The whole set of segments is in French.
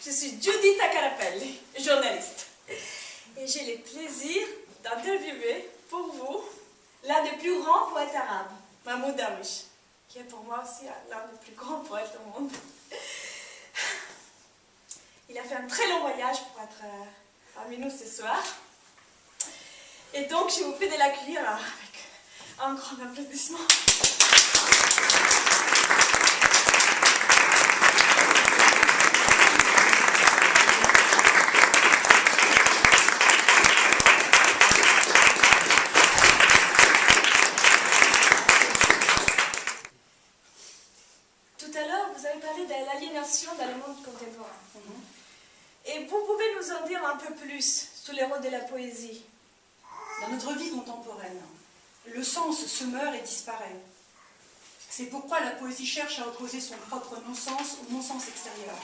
Je suis Judith Acarapelli, journaliste. Et j'ai le plaisir d'interviewer pour vous l'un des plus grands poètes arabes, Mahmoud Darwish, qui est pour moi aussi l'un des plus grands poètes au monde. Il a fait un très long voyage pour être parmi nous ce soir. Et donc, je vous prie de l'accueillir avec un grand applaudissement. Tout à l'heure, vous avez parlé de l'aliénation dans le monde contemporain. Et vous pouvez nous en dire un peu plus sur les rôles de la poésie? Dans notre vie contemporaine, le sens se meurt et disparaît. C'est pourquoi la poésie cherche à opposer son propre non-sens au non-sens extérieur.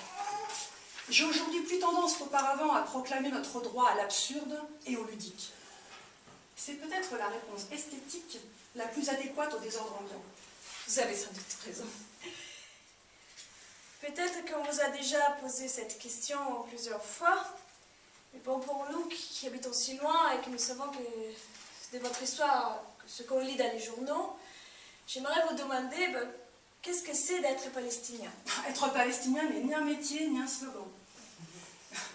J'ai aujourd'hui plus tendance qu'auparavant à proclamer notre droit à l'absurde et au ludique. C'est peut-être la réponse esthétique la plus adéquate au désordre ambiant. Vous avez sans doute raison. Peut-être qu'on vous a déjà posé cette question plusieurs fois, mais bon, pour nous qui habitons si loin et que nous savons que de votre histoire, ce qu'on lit dans les journaux, j'aimerais vous demander qu'est-ce que c'est d'être palestinien? Être palestinien n'est ni un métier ni un slogan.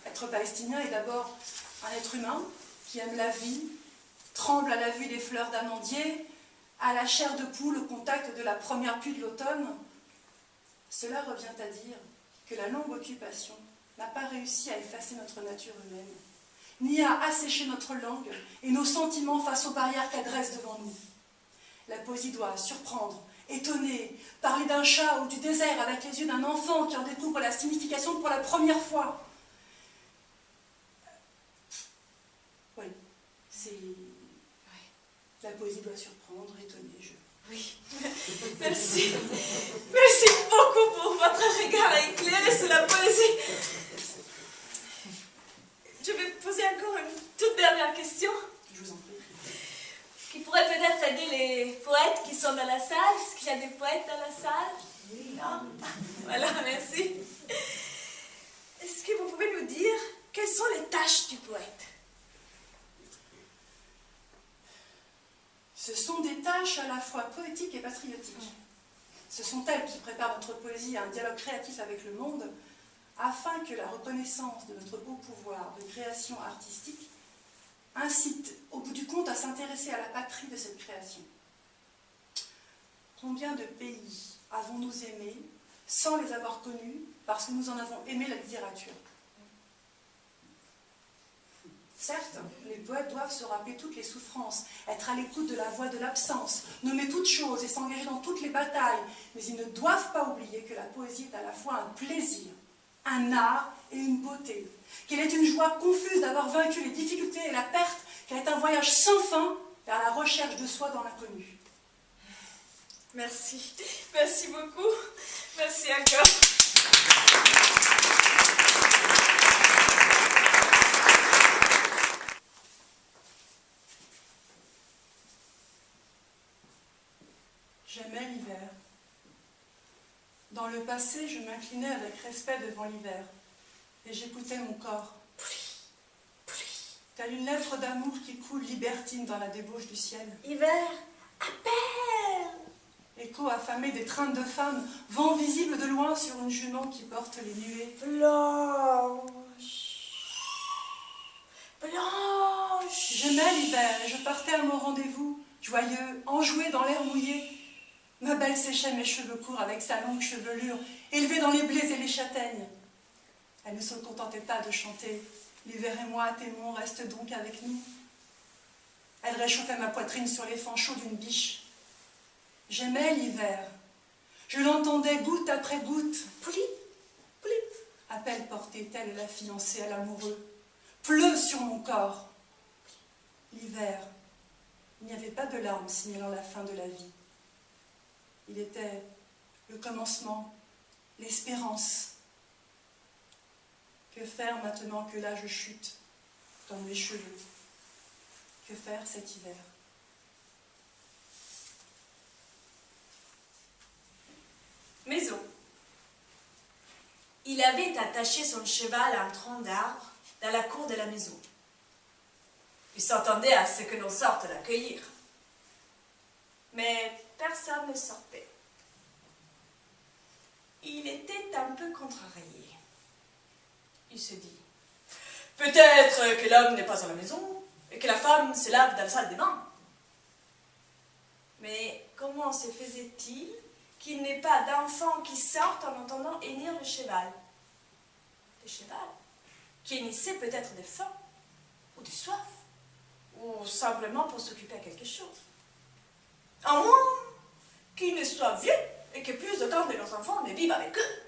Être palestinien est d'abord un être humain qui aime la vie, tremble à la vue des fleurs d'amandier, à la chair de poule au contact de la première pluie de l'automne. Cela revient à dire que la longue occupation n'a pas réussi à effacer notre nature humaine, ni à assécher notre langue et nos sentiments face aux barrières qu'elle dresse devant nous. La poésie doit surprendre, étonner, parler d'un chat ou du désert avec les yeux d'un enfant qui en découvre la signification pour la première fois. Oui, c'est... La poésie doit surprendre, étonner, Oui, merci. Merci beaucoup pour votre regard éclairé sur la poésie. Je vais poser encore une toute dernière question. Je vous en prie. Qui pourrait peut-être aider les poètes qui sont dans la salle. Est-ce qu'il y a des poètes dans la salle? Oui. Non? Voilà, merci. Est-ce que vous pouvez nous dire quelles sont les tâches du poète? Ce sont des tâches à la fois poétiques et patriotiques. Ce sont elles qui préparent notre poésie à un dialogue créatif avec le monde, afin que la reconnaissance de notre haut pouvoir de création artistique incite, au bout du compte, à s'intéresser à la patrie de cette création. Combien de pays avons-nous aimés sans les avoir connus parce que nous en avons aimé la littérature? Certes, les poètes doivent se rappeler toutes les souffrances, être à l'écoute de la voix de l'absence, nommer toutes choses et s'engager dans toutes les batailles, mais ils ne doivent pas oublier que la poésie est à la fois un plaisir, un art et une beauté, qu'elle est une joie confuse d'avoir vaincu les difficultés et la perte, qu'elle est un voyage sans fin vers la recherche de soi dans l'inconnu. Merci. Merci beaucoup. Merci encore. J'aimais l'hiver. Dans le passé, je m'inclinais avec respect devant l'hiver, et j'écoutais mon corps. Telle une lettre d'amour qui coule libertine dans la débauche du ciel. Hiver, appelle! Écho affamé des treintes de femmes, vent visible de loin sur une jument qui porte les nuées. Blanche, blanche. J'aimais l'hiver et je partais à mon rendez-vous, joyeux, enjoué dans l'air mouillé. Ma belle séchait mes cheveux courts avec sa longue chevelure, élevée dans les blés et les châtaignes. Elle ne se contentait pas de chanter « L'hiver et moi, t'aimons, reste donc avec nous ». Elle réchauffait ma poitrine sur les fends chauds d'une biche. J'aimais l'hiver. Je l'entendais goutte après goutte. Pli, pli. À peine portait-elle la fiancée à l'amoureux. Pleut sur mon corps. L'hiver. Il n'y avait pas de larmes signalant la fin de la vie. Il était le commencement, l'espérance. Que faire maintenant que là je chute dans mes cheveux? Que faire cet hiver? Maison. Il avait attaché son cheval à un tronc d'arbre dans la cour de la maison. Il s'attendait à ce que l'on sorte l'accueillir. Mais personne ne sortait. Il était un peu contrarié. Il se dit, peut-être que l'homme n'est pas à la maison et que la femme se lave dans la salle des bains. Mais comment se faisait-il qu'il n'ait pas d'enfant qui sorte en entendant hennir le cheval? Le cheval qui hennissait peut-être de faim ou de soif ou simplement pour s'occuper à quelque chose. À moins qu'il ne soit vieux et que plus aucun de leurs enfants ne vivent avec eux.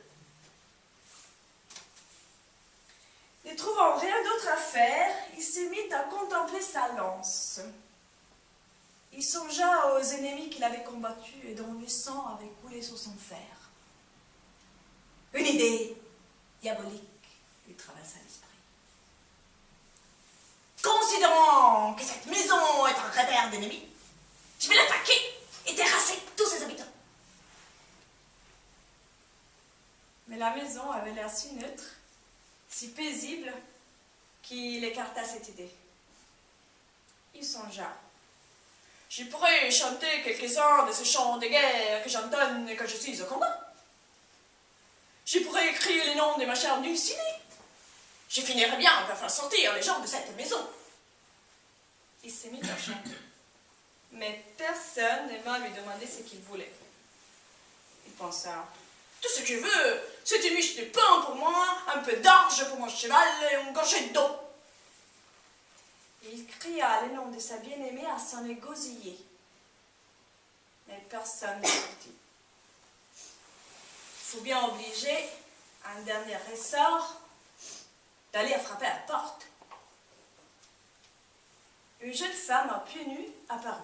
Ne trouvant rien d'autre à faire, il se mit à contempler sa lance. Il songea aux ennemis qu'il avait combattus et dont le sang avait coulé sur son fer. Une idée diabolique lui traversa l'esprit. Considérant que cette maison est un repère d'ennemis, je vais l'attaquer et terrasser tous ses habitants. Mais la maison avait l'air si neutre, si paisible, qu'il écarta cette idée. Il songea. Je pourrais chanter quelques-uns de ces chants de guerre que j'entonne quand je suis au combat. Je pourrais crier les noms de ma chère Dulcinée. Je finirais bien par faire sortir les gens de cette maison. Il s'est mis à chanter. Mais personne n'aima lui demander ce qu'il voulait. Il pensa, tout ce que je veux, c'est une miche de pain pour moi, un peu d'orge pour mon cheval et une gorgée d'eau. Il cria le nom de sa bien-aimée à son égosiller. Mais personne ne sortit. Il faut bien obliger, un dernier ressort, d'aller frapper à la porte. Une jeune femme à pieds nus apparut,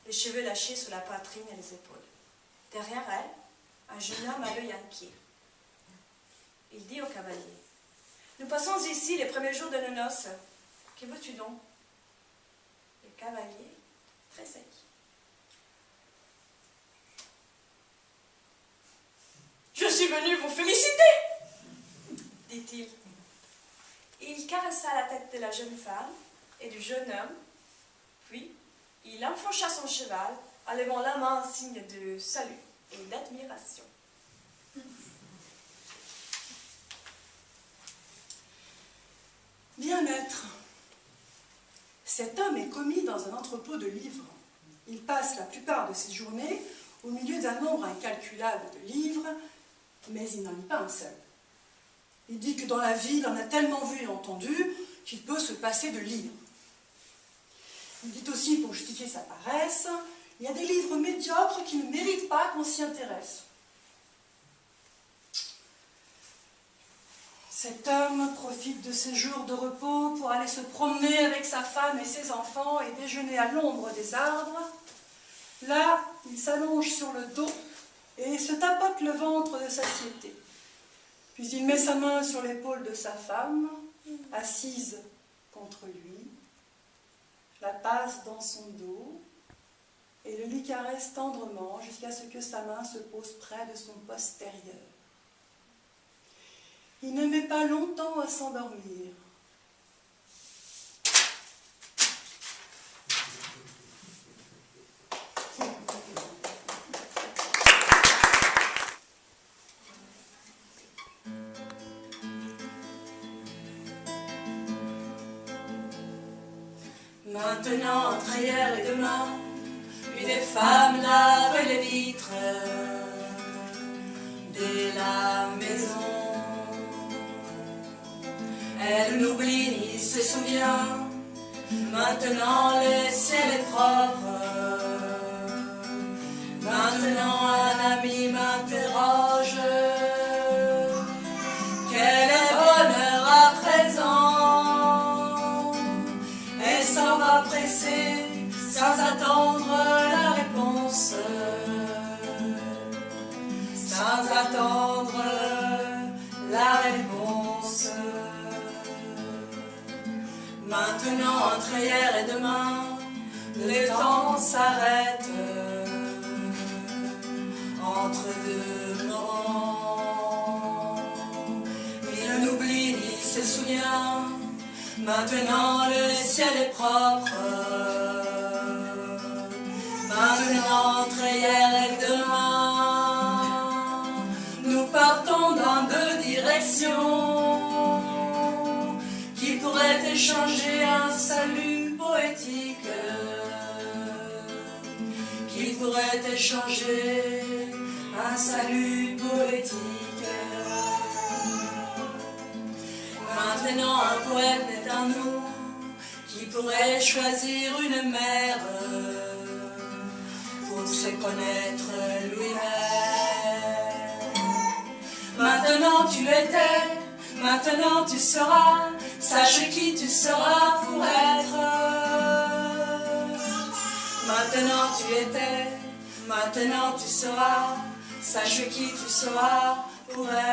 les cheveux lâchés sur la poitrine et les épaules. Derrière elle, un jeune homme à l'œil inquiet. Il dit au cavalier, « Nous passons ici les premiers jours de nos noces. Que veux-tu donc ?» Le cavalier tressaillit. « Je suis venu vous féliciter !» dit-il. Il caressa la tête de la jeune femme et du jeune homme, puis il enfourcha son cheval en levant la main en signe de salut et d'admiration. Bien, maître. Cet homme est commis dans un entrepôt de livres. Il passe la plupart de ses journées au milieu d'un nombre incalculable de livres, mais il n'en lit pas un seul. Il dit que dans la vie, il en a tellement vu et entendu qu'il peut se passer de lire. Il dit aussi, pour justifier sa paresse, il y a des livres médiocres qui ne méritent pas qu'on s'y intéresse. Cet homme profite de ses jours de repos pour aller se promener avec sa femme et ses enfants et déjeuner à l'ombre des arbres. Là, il s'allonge sur le dos et se tapote le ventre de satiété. Puis il met sa main sur l'épaule de sa femme, assise contre lui, la passe dans son dos et le lui caresse tendrement jusqu'à ce que sa main se pose près de son postérieur. Il ne met pas longtemps à s'endormir. Maintenant, entre hier et demain, une femme lave les vitres de la maison. Elle n'oublie ni se souvient, maintenant le ciel est propre. Maintenant un ami m'interroge, quel est bonheur à présent. Elle s'en va pressée, sans attendre la réponse. Sans attendre la réponse. Maintenant, entre hier et demain, le temps s'arrête entre deux moments. se souvient. Maintenant le ciel est propre. Maintenant entre hier et demain, nous partons dans deux directions qui pourraient échanger un salut poétique, qui pourraient échanger un salut poétique. Maintenant un poète n'est un nous qui pourrait choisir une mère pour se connaître lui-même. Maintenant tu étais, maintenant tu seras, sache qui tu seras pour être. Maintenant tu étais, maintenant tu seras, sache qui tu seras pour être.